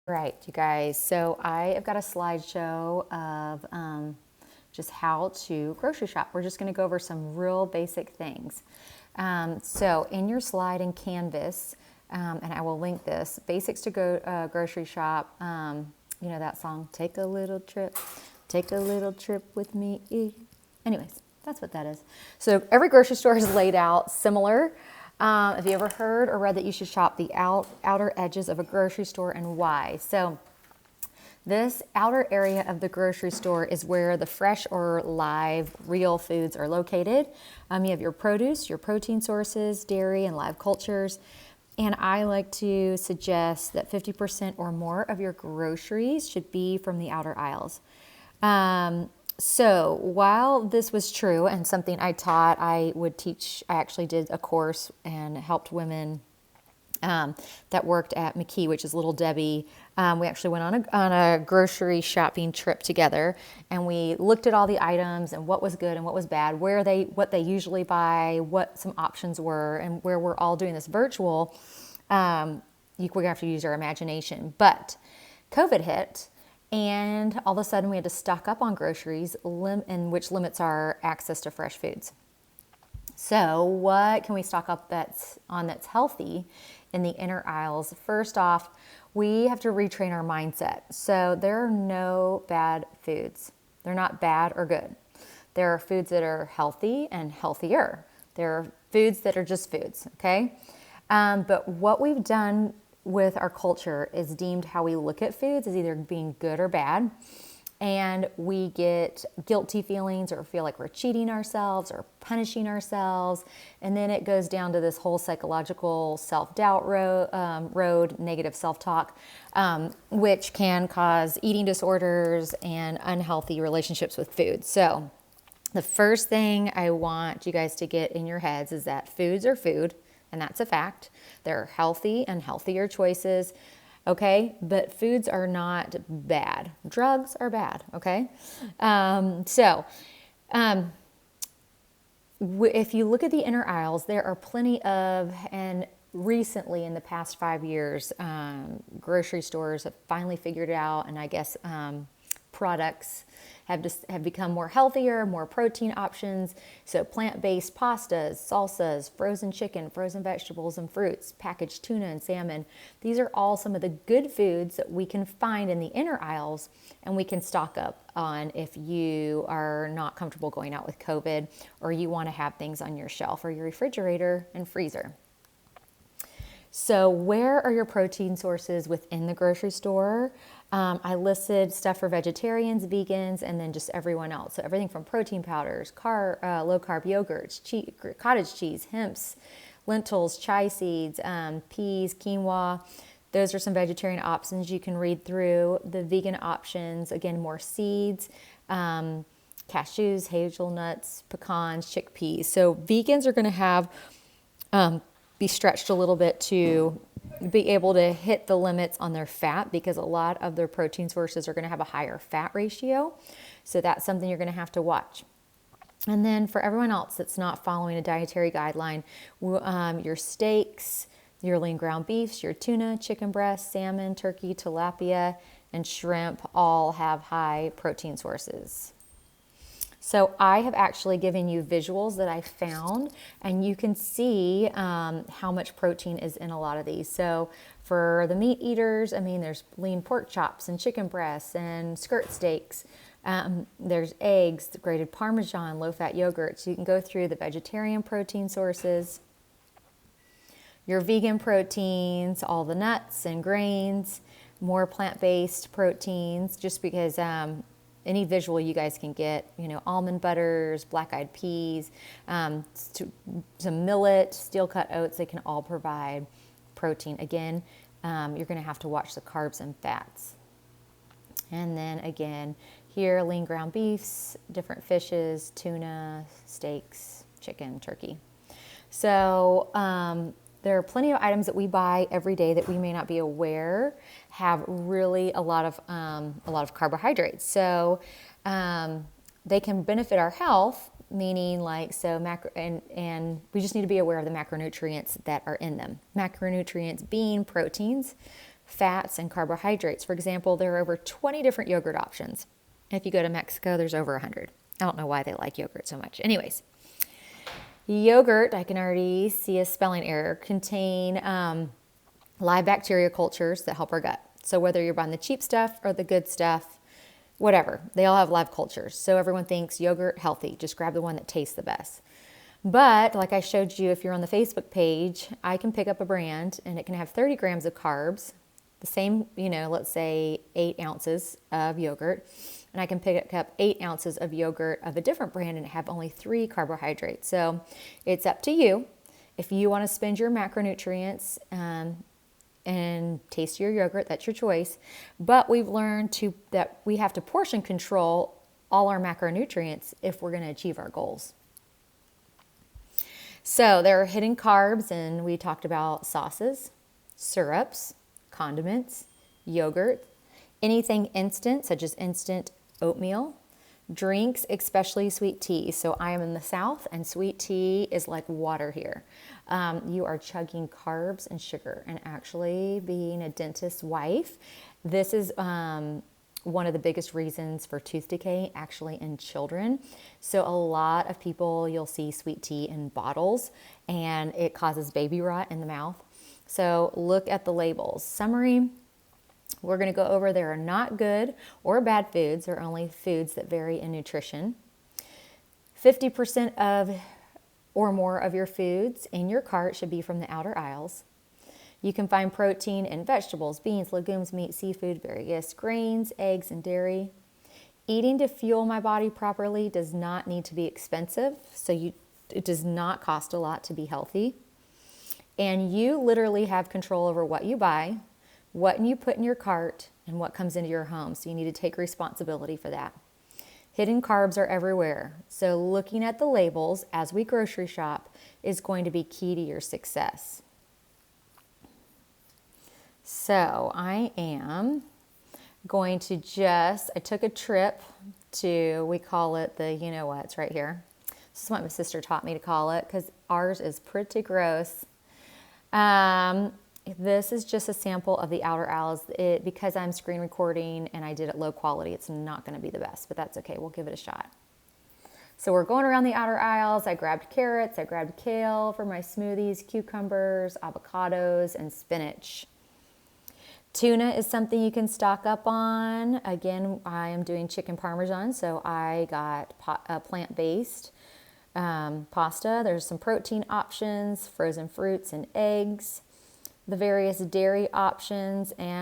Right, you guys. So I have got a slideshow of just how to grocery shop. We're just going to go over some real basic things. So in your slide in Canvas, and I will link this, Basics to Go Grocery Shop, you know that song, Take a Little Trip with Me. Anyways, that's what that is. So every grocery store is laid out similar. Have you ever heard or read that you should shop the outer edges of a grocery store and why? So this outer area of the grocery store is where the fresh or live real foods are located. You have your produce, your protein sources, dairy, and live cultures. And I like to suggest that 50% or more of your groceries should be from the outer aisles. So while this was true and something I taught, I would teach, I actually did a course and helped women that worked at McKee, which is Little Debbie. We actually went on a grocery shopping trip together, and we looked at all the items and what was good and what was bad, what they usually buy, what some options were, and where we're all doing this virtual. We're gonna have to use our imagination. But COVID hit, and all of a sudden we had to stock up on groceries, and which limits our access to fresh foods. So what can we stock up that's healthy in the inner aisles? First off, we have to retrain our mindset. So there are no bad foods. They're not bad or good. There are foods that are healthy and healthier. There are foods that are just foods, okay? But what we've done with our culture is deemed how we look at foods as either being good or bad. And we get guilty feelings or feel like we're cheating ourselves or punishing ourselves. And then it goes down to this whole psychological self-doubt road, negative self-talk, which can cause eating disorders and unhealthy relationships with food. So the first thing I want you guys to get in your heads is that foods are food, and that's a fact. There are healthy and healthier choices. Okay, but foods are not bad. Drugs are bad, okay? If you look at the inner aisles, there are plenty of, and recently in the past 5 years, grocery stores have finally figured it out, and I guess products have become more healthier, more protein options. So plant-based pastas, salsas, frozen chicken, frozen vegetables and fruits, packaged tuna and salmon. These are all some of the good foods that we can find in the inner aisles and we can stock up on if you are not comfortable going out with COVID or you want to have things on your shelf or your refrigerator and freezer. So where are your protein sources within the grocery store? I listed stuff for vegetarians, vegans, and then just everyone else. So everything from protein powders, low-carb yogurts, cottage cheese, hemps, lentils, chia seeds, peas, quinoa. Those are some vegetarian options you can read through. The vegan options, again, more seeds, cashews, hazelnuts, pecans, chickpeas. So vegans are going to have be stretched a little bit to be able to hit the limits on their fat because a lot of their protein sources are going to have a higher fat ratio. So that's something you're going to have to watch. And then for everyone else that's not following a dietary guideline, your steaks, your lean ground beefs, your tuna, chicken breast, salmon, turkey, tilapia, and shrimp all have high protein sources. So I have actually given you visuals that I found, and you can see how much protein is in a lot of these. So for the meat eaters, I mean, there's lean pork chops and chicken breasts and skirt steaks. There's eggs, grated Parmesan, low-fat yogurt. So you can go through the vegetarian protein sources, your vegan proteins, all the nuts and grains, more plant-based proteins, just because any visual you guys can get, almond butters, black-eyed peas, some millet, steel-cut oats, they can all provide protein. Again, you're going to have to watch the carbs and fats. And then again, here, lean ground beefs, different fishes, tuna, steaks, chicken, turkey. So there are plenty of items that we buy every day that we may not be aware have really a lot of carbohydrates. So they can benefit our health, meaning and we just need to be aware of the macronutrients that are in them. Macronutrients being proteins, fats and carbohydrates. For example, there are over 20 different yogurt options. If you go to Mexico, there's over 100. I don't know why they like yogurt so much. Anyways, yogurt, I can already see a spelling error, contain live bacteria cultures that help our gut. So whether you're buying the cheap stuff or the good stuff, whatever, they all have live cultures. So everyone thinks yogurt healthy, just grab the one that tastes the best. But like I showed you, if you're on the Facebook page, I can pick up a brand and it can have 30 grams of carbs, the same, let's say 8 ounces of yogurt. And I can pick up 8 ounces of yogurt of a different brand and have only 3 carbohydrates. So it's up to you. If you want to spend your macronutrients and taste your yogurt, that's your choice. But we've learned that we have to portion control all our macronutrients if we're going to achieve our goals. So there are hidden carbs, and we talked about sauces, syrups, condiments, yogurt, anything instant, such as instant oatmeal, drinks, especially sweet tea. So I am in the South, and sweet tea is like water here. You are chugging carbs and sugar. And actually, being a dentist's wife, this is one of the biggest reasons for tooth decay actually in children. So a lot of people, you'll see sweet tea in bottles, and it causes baby rot in the mouth. So look at the labels. Summary, we're going to go over there are not good or bad foods. They're only foods that vary in nutrition. 50% of or more of your foods in your cart should be from the outer aisles. You can find protein in vegetables, beans, legumes, meat, seafood, various grains, eggs, and dairy. Eating to fuel my body properly does not need to be expensive, so it does not cost a lot to be healthy. And you literally have control over what you buy, what you put in your cart, and what comes into your home. So you need to take responsibility for that. Hidden carbs are everywhere. So looking at the labels as we grocery shop is going to be key to your success. So I am going to I took a trip to, we call it the you-know-what's right here. This is what my sister taught me to call it because ours is pretty gross. This is just a sample of the outer aisles. Because I'm screen recording and I did it low quality, it's not going to be the best, but that's okay. We'll give it a shot. So we're going around the outer aisles. I grabbed carrots, I grabbed kale for my smoothies, cucumbers, avocados, and spinach. Tuna is something you can stock up on. Again, I am doing chicken parmesan, so I got plant-based pasta. There's some protein options, frozen fruits and eggs, the various dairy options, and